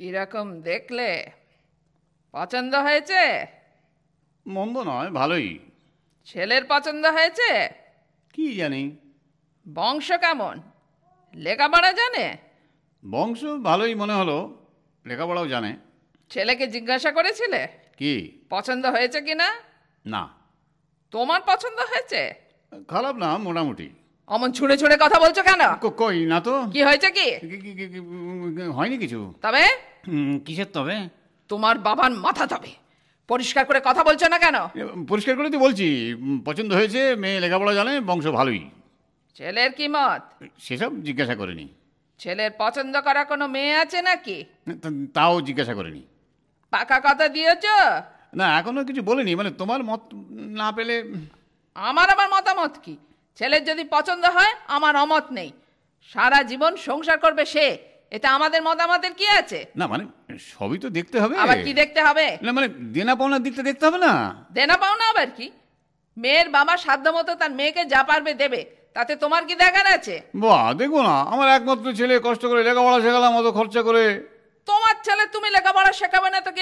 কিরকম দেখলে? পছন্দ হয়েছে? মন্দ নয়, ভালোই। ছেলের পছন্দ হয়েছে? কি জানি। বংশ কেমন? লেখাপড়া জানে? বংশ ভালোই মনে হলো, লেখাপড়াও জানে। ছেলেকে জিজ্ঞাসা করেছিলে কি? পছন্দ হয়েছে কিনা? না। তোমার পছন্দ হয়েছে? খারাপ না, মোটামুটি। অমন ছুঁড়ে ছুঁড়ে কথা বলছো কেন? কই না তো। কি হয়েছে কি? হয়নি কিছু। তবে কিসের তবে? তোমার বাবার মাথা তবে পরিষ্কার করে কথা বলছো না কেন? পরিষ্কার করে তো বলছি, পছন্দ হয়েছে, মেয়ে লেখাপড়া জানে, বংশ ভালোই। ছেলের কি মত? সেসব জিজ্ঞাসা করিনি। ছেলের পছন্দ করা কোনো মেয়ে আছে নাকি? তাও জিজ্ঞাসা করিনি। পাকা কথা দিয়েছ? না, এখনো কিছু বলিনি, মানে তোমার মত না পেলে। আমার আবার মতামত কি? ছেলের যদি পছন্দ হয় আমার অমত নেই। সারা জীবন সংসার করবে সে, এতে আমাদের মতামতের কি আছে? না মানে সবই তো দেখতে হবে। আবার কি দেখতে হবে? না মানে দেনা পাওনার দিকটা দেখতে হবে না। দেনা পাওনা আবার কি? মেয়ের বাবা সাধ্যমতো তার মেয়েকে যা পারবে দেবে, তাতে তোমার কি দেখার আছে? বাহ, দেখো না, আমার একমাত্র ছেলে কষ্ট করে লেখাপড়া শেখালাম, অত খরচা করে। তোমার ছেলে তুমি লেখাপড়া শেখাবে না তো